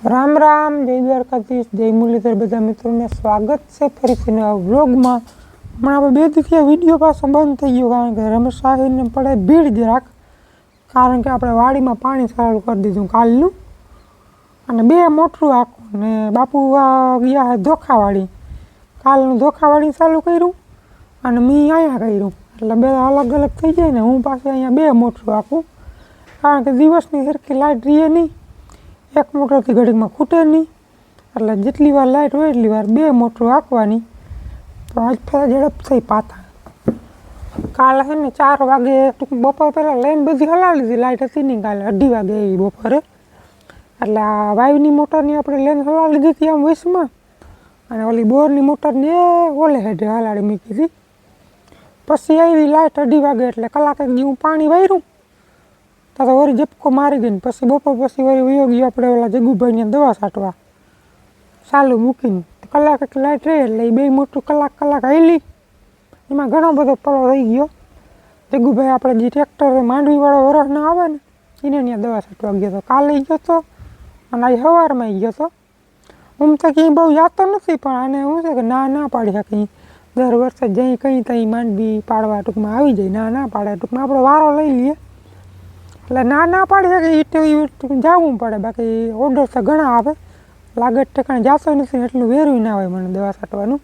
રામ રામ, જય દ્વારકાધીશ, જય મુરલીધર બધા મિત્રોને સ્વાગત છે ફરીથી નવા વ્લોગમાં. હમણાં આપણે 2 દિવસથી વિડીયો પાછો બંધ થઈ ગયો કારણ કે રમેશ સાહેબને પડે ભીડ જરાક, કારણ કે આપણે વાડીમાં પાણી ચાલુ કરી દીધું કાલનું અને 2 મોટરું આખું ને બાપુ ગયા છે ધોખાવાડી. કાલનું ધોખાવાડી ચાલુ કર્યું અને મેં અહીંયા કર્યું એટલે 2 અલગ અલગ થઈ જાય ને. હું પાછું અહીંયા 2 મોટરું આખું કારણ કે દિવસની સરખી લાઇટ રહીએ નહીં, એક મોટરથી ઘડીકમાં ખૂટે નહીં, એટલે જેટલી વાર લાઇટ હોય એટલી વાર 2 મોટરો આંકવાની. તો આજ ફેર ઝડપ થઈ પાતા. કાલે છે ને 4 વાગે બપોર પહેલાં લાઈન બધી હલાવી લીધી, લાઇટ હતી નહીં કાલે 2:30 વાગે આવી બપોરે. એટલે આ વાયુની મોટરની આપણે લાઈન હલાવી લીધી હતી આમ વૈશમાં, અને ઓલી બોરની મોટરને ઓલે હેઠે હલાડી મૂકી હતી. પછી આવી લાઇટ 2:30 વાગે એટલે કલાક એક જેવું પાણી વાર્યું તો વળી ઝપકો મારી ગઈ. પછી બપોર પછી વળી વયો ગયો આપણે ઓલા જગુભાઈને દવા છાંટવા ચાલુ મૂકીને. કલાક એક લાઇટ રહી એટલે એ 2 મોટું કલાક હાલી. એમાં ઘણો બધો પલો થઈ ગયો. જગુભાઈ આપણે જે ટ્રેક્ટર માંડવીવાળો વરસ ના આવે ને એને ત્યાં દવા છાંટવા ગયો હતો. કાલે ગયો હતો અને આજે સવારમાં ગયો હતો. હું તો કંઈ બહુ જાતો નથી, પણ આને શું છે કે ના પાડી શકે. દર વર્ષે જઈ કંઈ ત્યાં માંડવી પાડવા ટૂંકમાં આવી જાય, ના પાડે ટૂંકમાં આપણે વારો લઈ લઈએ એટલે ના પાડી શકે. એ જવું પડે, બાકી ઓર્ડર તો ઘણા આવે. લાગત ઠેકાણે જાતો નથી એટલું વેરવું ના હોય મને દવા છાંટવાનું.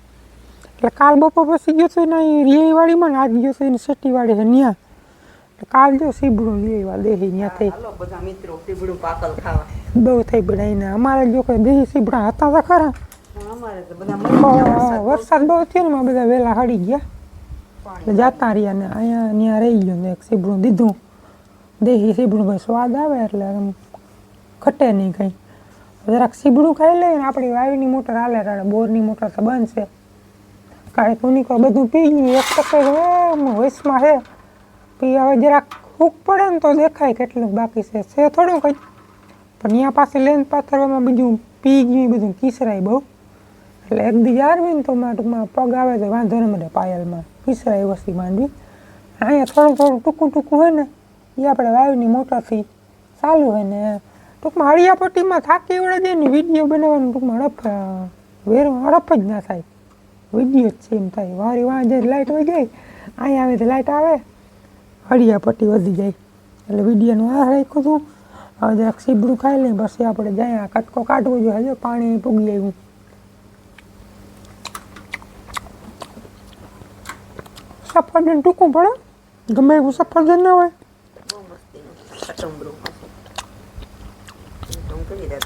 એટલે કાલ બપોર પછી ગયો હતો ને રિયાઈ વાડીમાં, ને આજ ગયો હતો એને સેટી વાડી છે ત્યાં. કાલ જો સીબડું રિયાઈવા દેહી ત્યાં થઈ બહુ થઈ બનાવીને. અમારે જો કોઈ દેહી સીબડા હતા તો ખરા, વરસાદ બહુ થયો ને બધા વહેલા હળી ગયા એટલે જાતા રહ્યા ને અહીંયા ત્યાં રહી ગયો ને એક સીબડું દીધું. દેહી સીબડું ભાઈ સ્વાદ આવે એટલે આમ ઘટે નહીં કંઈ. જરાક સીબડું ખાઈ લઈએ ને આપણી વાયુની મોટર હાલે, કારણ બોરની મોટર તો બંધ છે. કાંઈ કોનિકો બધું પી ગયું. 1% વયસમાં છે પછી હવે જરાક હૂક પડે ને તો દેખાય કેટલું બાકી છે થોડું કંઈ. પણ ત્યાં પાસે લેન્સ પાથરવામાં બીજું પી ગયું, બધું કિસરાય બહુ. એટલે એક દી જાળવી ને તો ટૂંકમાં પગ આવે તો વાંધો ન મળે, પાયલમાં કિસરાય વસ્તી માંડવી. અહીંયા થોડું ટૂંકું હોય ને એ આપણે વાયુની મોટરથી ચાલુ હોય ને ટૂંકમાં હળિયાપટ્ટીમાં થાકી વળે જાય ને વિડીયો બનાવવાનું ટૂંકમાં હડપ જ ના થાય. વિડીયો જ સેમ થાય. વારી વાંધે લાઇટ વહી જાય, અહીંયા આવે તો લાઇટ આવે, હળિયાપટ્ટી વધી જાય. એટલે વિડીયોનું આ રાખ્યું હતું. હવે જરાક સીબડું ખાઈ લઈએ પછી આપણે જાય કટકો કાઢવો જોઈએ. હજુ પાણી પૂગી આવ્યું. સફરજન ટૂંકું પડે, ગમે એવું સફરજન ના હોય.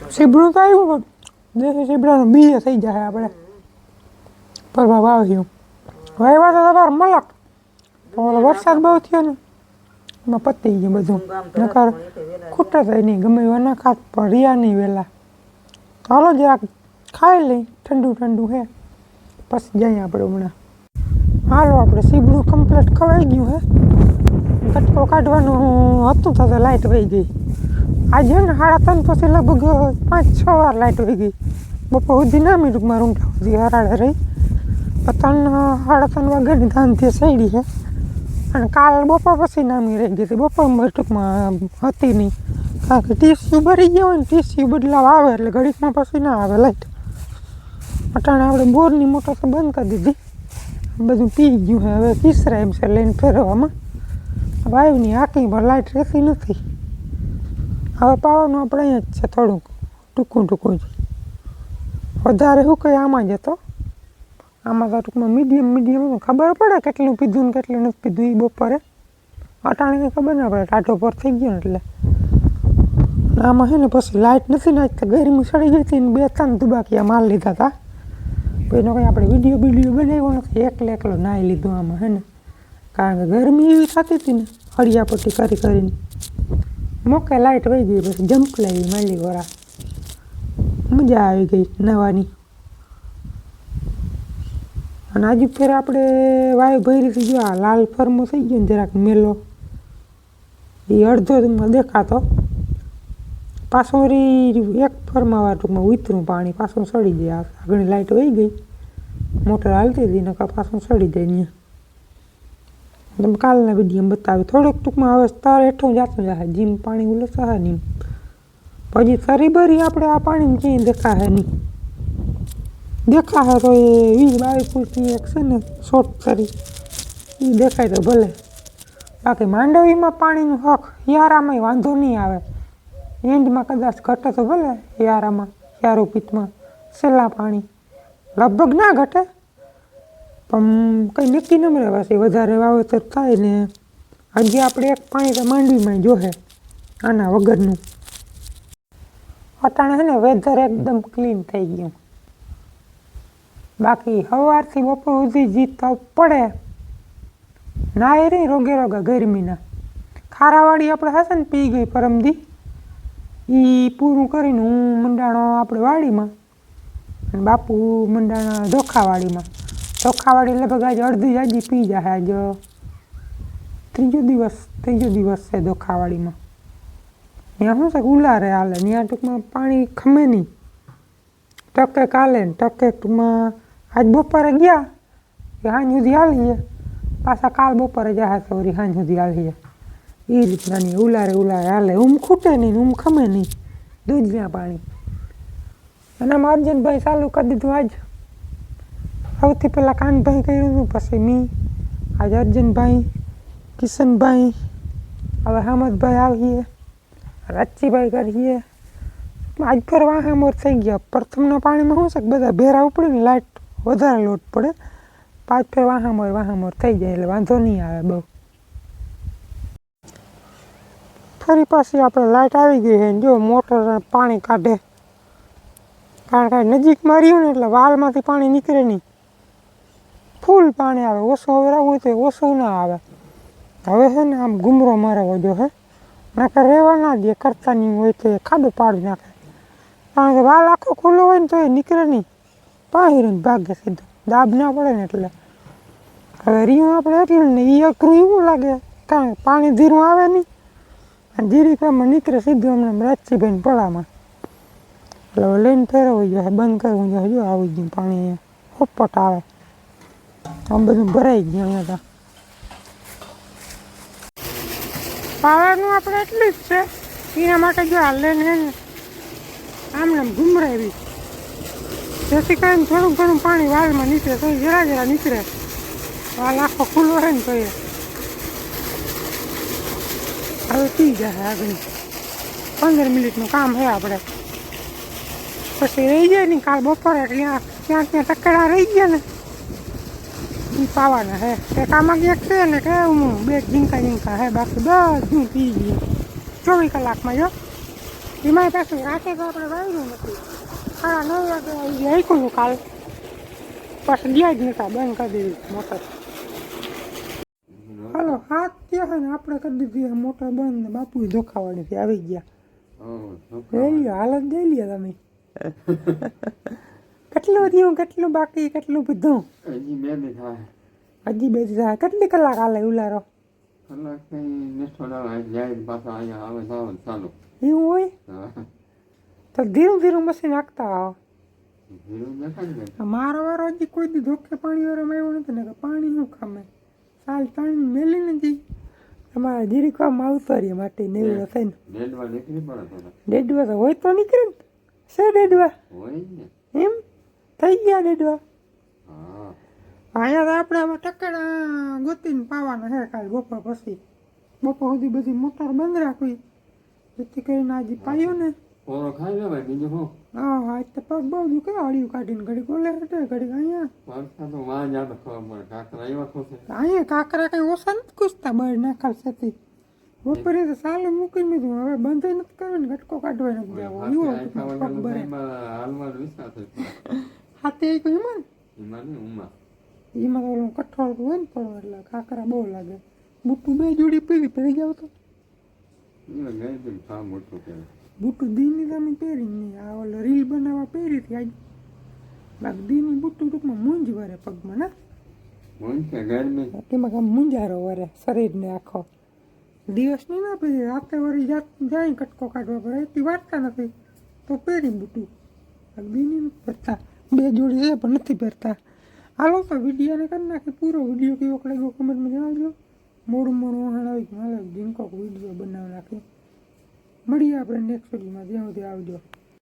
સીબડું તો આવ્યું પણ દેશી સીબડાનું બી થઈ જાય આપણે પરવા વાવ્યું. વાવ્યા તો તમારે મલક વરસાદ બહુ થયો ને એમાં પતી ગયું બધું. નકર ખૂટે થાય નહીં, ગમે એવા ના ખાત પણ રિયા નહીં વહેલા. હાલો જરાક ખાઈ લઈ, ઠંડુ હે પછી જઈએ આપણે હમણાં. હાલો આપણે સીબડું કમ્પ્લીટ ખવાઈ ગયું હે. કટકો કાઢવાનું હતું તો લાઇટ વહી ગઈ. આજે ને 3:30 પછી લગભગ 5-6 વાર લાઇટ વહી ગઈ. બપોર સુધી નામી ટૂંકમાં રૂમટા સુધી હરાડે રહી. 3-3:30 વાગ્યાની ધાનથી સડી છે અને કાલ બપોર પછી નામી રહી ગઈ હતી. બપોર ટૂંકમાં હતી નહીં કારણ કે ટીસ્યુ ભરી ગયા હોય ને, ટીસ્યુ બદલાવા આવે એટલે ઘડીકમાં પછી ના આવે લાઇટ. અટાણે આપણે બોરની મોટર તો બંધ કરી દીધી, બધું પી ગયું છે. હવે કિસરા એમ છે લઈને ફેરવવામાં. વાયુની આંખી પર લાઇટ રહેતી નથી. હવે પાવાનું આપણે અહીંયા જ છે, થોડુંક ટૂંકું જ. વધારે શું કંઈ આમાં જ હતો. આમાં તો ટૂંકમાં મીડિયમ ખબર પડે કેટલું પીધું ને કેટલું નથી પીધું એ બપોરે. અટાણે ખબર ના પડે, ટાઢો પર થઈ ગયો ને એટલે. આમાં છે ને પછી લાઇટ નથી ને આજ તો ગરમી સડી ગઈ હતી ને 2-3 દુબાકીયા માલ લીધા હતા. એનો કંઈ આપણે વિડીયો બનાવ્યો નથી, એકલો નાહી લીધું આમાં છે ને, કારણ કે ગરમી એવી થતી હતી ને હળિયાપટ્ટી કરીને મોકે લાઇટ વહી ગઈ. પછી જમ્પ લાવી માંડી વરા, મજા આવી ગઈ નવાની. અને આજુ ફેર આપણે વાયુ ભરીથી જો આ લાલ ફરમો થઈ ગયો ને જરાક મેલો, એ અડધો ટૂંકમાં દેખાતો. પાછું વળી એક ફરમાવા ટૂંકમાં ઉતરું પાણી પાછું સડી જાય. આગળ લાઇટ વહી ગઈ, મોટર હાલતી હતી નકર પાછું સડી જાય ત્યાં. તમે કાલના વિડીયો બતાવી થોડુંક ટૂંકમાં હવે સ્તર હેઠું જતું જાય, જીમ પાણી ઉલસા નહીં પછી તરી બરી આપણે આ પાણી ક્યાંય દેખાશે નહીં. દેખાશે તો એ 20-22 ફૂટની એક છે ને શોર્ટ તરી એ દેખાય તો ભલે. બાકી માંડવીમાં પાણીનું હક યારામાં વાંધો નહીં આવે. એન્ડમાં કદાચ ઘટે તો ભલે યારામાં યારોપિતમાં છેલ્લા પાણી લગભગ ના ઘટે પણ કંઈ નક્કી ન મળે. પાછી વધારે વાવેતર થાય ને હજી આપણે એક પાણી તો માંડવીમાં જોહે આના વગરનું. અટાણે છે ને વેધર એકદમ ક્લીન થઈ ગયું. બાકી સવારથી બપોર સુધી જીતતા પડે ના એ રહી રોગે રોગા ગરમીના. ખારાવાળી આપણે હશે ને પી ગઈ પરમદી એ પૂરું કરીને હું મંડાણો આપણે વાડીમાં અને બાપુ મંડાણા ધોખાવાડીમાં. ધોખાવાડી લગભગ આજે અડધી જાજી પી જાય. આજે ત્રીજો દિવસ છે ધોખાવાડીમાં. ત્યાં શું છે કે ઉલારે હાલે ત્યાં ટૂંકમાં પાણી ખમે નહીં. ટકે કાલે ને ટકે ટૂંકમાં આજ બપોરે ગયા કે સાંજ સુધી હાલીએ પાછા કાલ બપોરે જાય તો વળી સાંજ સુધી હાલીએ એ રીતના નહીં. ઉલારે હાલે. ઊંઘ ખૂટે નહીં ઊંઘ ખમે નહીં દૂધના પાણી. અને આમાં અર્જનભાઈ ચાલુ કરી દીધું. આજ સૌથી પહેલાં કાનભાઈ કર્યું હતું પછી મી આજ અર્જનભાઈ કિશનભાઈ હવે હામદભાઈ આવીએ રાચીભાઈ કરીએ. આજ પર વાહામોર થઈ ગયા. પ્રથમના પાણીમાં શું છે કે બધા ભેરા ઉપડે ને લાઇટ વધારે લોટ પડે. પાંચ ફેર વાહામોર થઈ જાય એટલે વાંધો નહીં આવે બહુ. ફરી પાછી આપણે લાઇટ આવી ગઈ છે. જો મોટર પાણી કાઢે કારણ કે નજીકમાં રહ્યું ને એટલે વાલમાંથી પાણી નીકળે નહીં. ફૂલ પાણી આવે. ઓછું હવે રહેવું હોય તો ઓછું ના આવે. હવે છે ને આમ ગુમરો મારવો જો હે નાખે રહેવા ના દે. કરતા નહીં હોય તો ખાડો પાડી નાખે કારણ કે વાલ આખો ખુલ્લો હોય ને તો એ નીકળે નહીં. પાણી ભાગે સીધું દાબ ના પડે ને એટલે. હવે રીયું આપણે એટલું ને એ અઘરું એવું લાગે કારણ કે પાણી ધીરું આવે નહીં અને જીરીકામાં નીકળે સીધું હમણાં રાચીભાઈને પડામાં. એટલે હવે લઈને ફેરવવું જોઈએ બંધ કરવું જોઈએ. જો આવી ગયું પાણી હોપટ આવે આમ બધું ભરાઈ ગયું અહીંયા. તો પાવાનું આપણે એટલું જ છે એના માટે જો હાલે ને આમને ઘુમરાવી જેથી કરીને થોડું ઘણું પાણી વાલમાં નીકળે તો જરા નીકળે. વાલ આખો ખુલ્લો હોય ને તો એ હવે પી જાય. આગળ 15 મિનિટનું કામ છે આપણે પછી રહી જાય ને કાલ બપોરે ત્યાં ટકડા રહી ગયા ને એ પાવાના હે. એક આમાં એક છે ને કે હું બે ઝીંકા હે બાકી બધું પી ગયું 24 કલાકમાં. જો એમાં પાછું રાતે તો આપણે વાવ્યું નથી. 9:30 વાગે આવીશું કાલ પછી ગયા જ નતા બંધ કરી દીધી મોટર. હાલો હાથ ત્યાં છે ને આપણે કરી દીધી મોટર બંધ ને બાપુ ધોખાવાડીથી આવી ગયા. લઈ લ્યો હાલત દઈ લ્યો તમે. કેટલું રહ્યું કેટલું બાકી કેટલું પીધું હજી બે દી થાય. કેટલી કલાક હાલે ઉલારો? એવું હોય તો ધીરું મશીન નાખતા આવો. મારો વારો હજી કોઈ દી ધોકે પાણી વાળામાં આવ્યો નથી ને કે પાણી શું ખામે સાલ પાણી મેલી નથી. તમારે જીરીકવામાં આવતો રહીએ માટી નેવડો થઈને. ડેડવા તો હોય તો નીકળે ને છે ડેડવા એમ થઈ ગયા ડેડવા. અહીંયા તો આપણે હવે ટકડા ગોતીને પાવાના છે કાલ બપોર પછી. બપોર સુધી બધી મોટર બંધ રાખવી જેથી કરીને આજે પાયો ને હા આજ તો પગ બહુ દુખે. હળિયું કાઢીને ઘડી કોલે ઘડી અહીંયા કાંકરા કઈ ઓછા નથી કૂસતા બહાર નાખાલ છે. બપોરે તો સાલું મૂકી દીધું હવે બંધ નથી કરવું ને ઘટકો કાઢવા નથી દેવો. પગ ભરે હાથે એમાં એમાં તો કઠોળ હોય ને પડો એટલે કાંકરા બહુ લાગે. બુટ્ટું બે જોડી પહેરી જાવ તો બુટ્ટું દીની તમે પહેરી નહીં. આ ઓલો રીલ બનાવવા પહેરી હતી આજ. બાકી દીની બુટ્ટું ટૂંકમાં મૂંઝ વરે પગમાં ના એમાં કામ મૂંઝારો વરે શરીરને આખો દિવસની ના પહેરી રાતે વળી જાય કટકો કાઢવા પડે એટલી વાર્તા નથી તો પહેરી બુટ્ટું. દીની નથી પહેરતા. બે જોડી છે પણ નથી પહેરતા. હાલો તો વિડીયોને કરી નાખી પૂરો. વિડીયો કેવો લાગ્યો કમેન્ટમાં જણાવજો. મોડું વહાણ આવી ગયું હાલો જીનકો વિડીયો બનાવી નાખી. મળીએ આપણે નેક્સ્ટ વિડીયોમાં. ત્યાં સુધી આવજો.